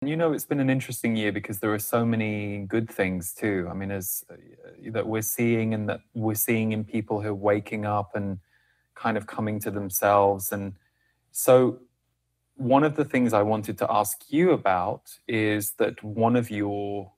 It's been an interesting year because there are so many good things too. I mean, as that we're seeing, and that we're seeing in people who are waking up and kind of coming to themselves. And so, one of the things I wanted to ask you about is that one of your,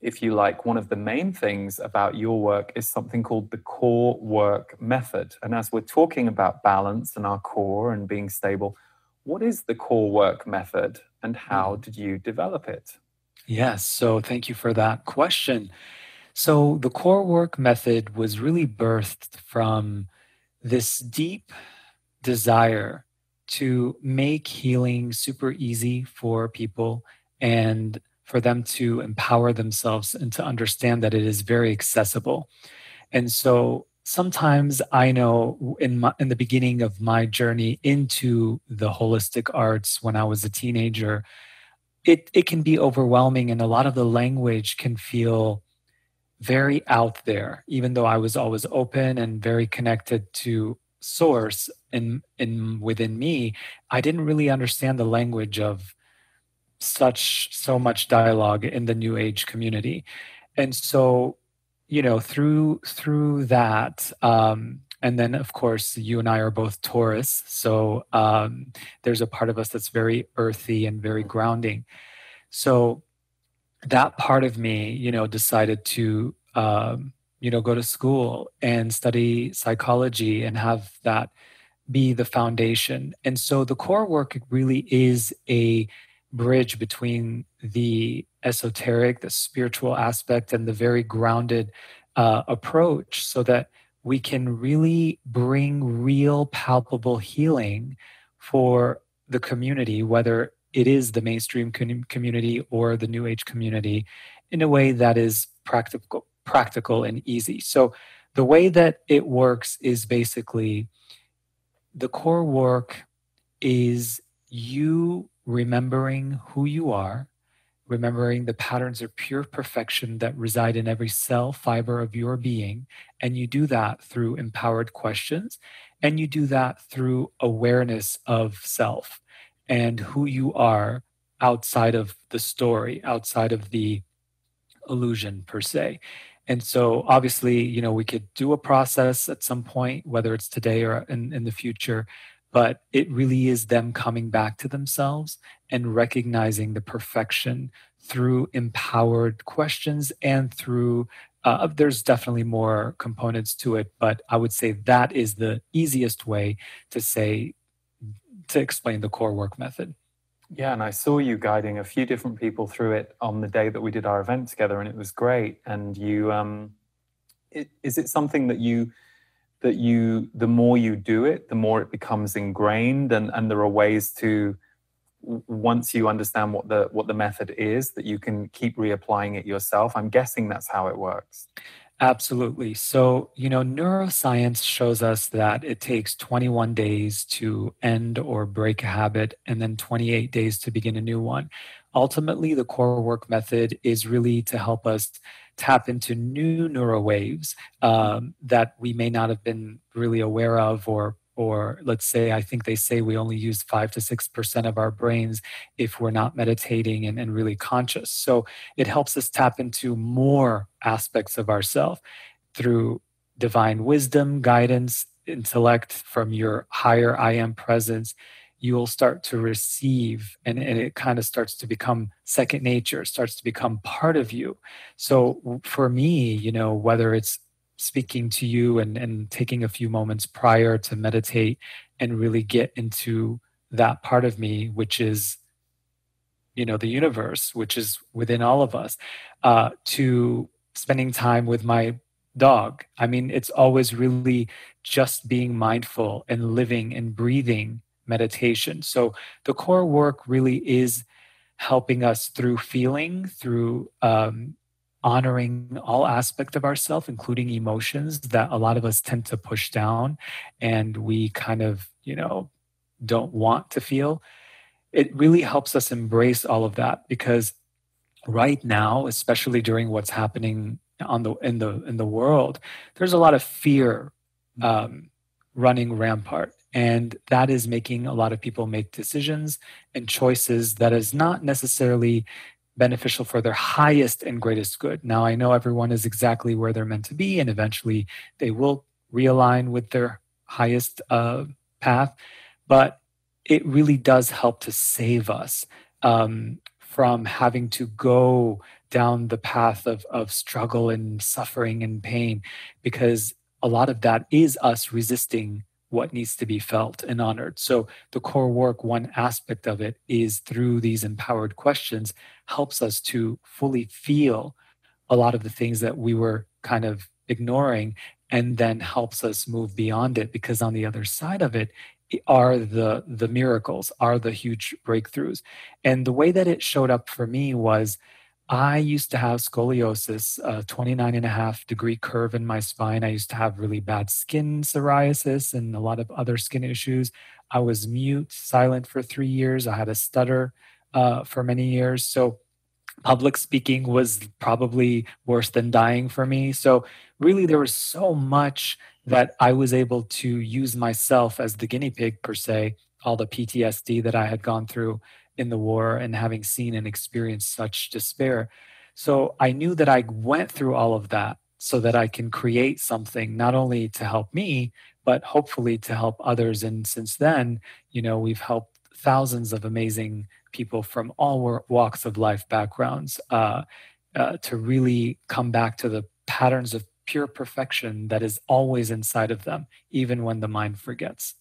if you like, one of the main things about your work is something called the core work method. And as we're talking about balance and our core and being stable, what is the core work method and how Mm. did you develop it? Yes, so thank you for that question. So the core work method was really birthed from this deep desire to make healing super easy for people and for them to empower themselves and to understand that it is very accessible. And so sometimes I know in the beginning of my journey into the holistic arts when I was a teenager, it can be overwhelming and a lot of the language can feel very out there, even though I was always open and very connected to source in within me. I didn't really understand the language of so much dialogue in the new age community. And so, through that, and then of course you and I are both Taurus, so there's a part of us that's very earthy and very grounding. So that part of me, decided to, go to school and study psychology and have that be the foundation. And so the core work really is a bridge between the esoteric, the spiritual aspect, and the very grounded approach so that we can really bring real, palpable healing for the community, whether it is the mainstream community or the new age community, in a way that is practical and easy. So the way that it works is basically the core work is you remembering who you are, remembering the patterns of pure perfection that reside in every cell fiber of your being. And you do that through empowered questions. And you do that through awareness of self and who you are outside of the story, outside of the illusion per se. And so obviously, we could do a process at some point, whether it's today or in the future, but it really is them coming back to themselves and recognizing the perfection through empowered questions and through, there's definitely more components to it, but I would say that is the easiest way to say, to explain the core work method. Yeah, and I saw you guiding a few different people through it on the day that we did our event together, and it was great. And is it something that the more you do it, the more it becomes ingrained, and there are ways to, once you understand what the method is, that you can keep reapplying it yourself? I'm guessing that's how it works. Absolutely. So, neuroscience shows us that it takes 21 days to end or break a habit and then 28 days to begin a new one. Ultimately, the core work method is really to help us tap into new neural waves that we may not have been really aware of, or let's say, I think they say we only use 5 to 6% of our brains if we're not meditating and really conscious. So it helps us tap into more aspects of ourself through divine wisdom, guidance, intellect from your higher I am presence. You'll start to receive, and it kind of starts to become second nature, starts to become part of you. So for me, whether it's speaking to you and taking a few moments prior to meditate and really get into that part of me, which is the universe, which is within all of us, to spending time with my dog. I mean, it's always really just being mindful and living and breathing meditation. So the core work really is helping us through feeling, through honoring all aspects of ourselves, including emotions that a lot of us tend to push down and we kind of, don't want to feel. It really helps us embrace all of that because right now, especially during what's happening in the world, there's a lot of fear Mhm. um, running rampart. And that is making a lot of people make decisions and choices that is not necessarily beneficial for their highest and greatest good. Now, I know everyone is exactly where they're meant to be, and eventually they will realign with their highest path, but it really does help to save us from having to go down the path of struggle and suffering and pain, because a lot of that is us resisting what needs to be felt and honored. So, the core work, one aspect of it is through these empowered questions, helps us to fully feel a lot of the things that we were kind of ignoring, and then helps us move beyond it, because on the other side of it are the miracles, are the huge breakthroughs. And the way that it showed up for me was, I used to have scoliosis, a 29.5-degree curve in my spine. I used to have really bad skin psoriasis and a lot of other skin issues. I was mute, silent for 3 years. I had a stutter for many years. So public speaking was probably worse than dying for me. So, really, there was so much that I was able to use myself as the guinea pig, per se, all the PTSD that I had gone through in the war and having seen and experienced such despair. So, I knew that I went through all of that so that I can create something not only to help me, but hopefully to help others. And since then, we've helped thousands of amazing people from all walks of life backgrounds to really come back to the patterns of pure perfection that is always inside of them, even when the mind forgets.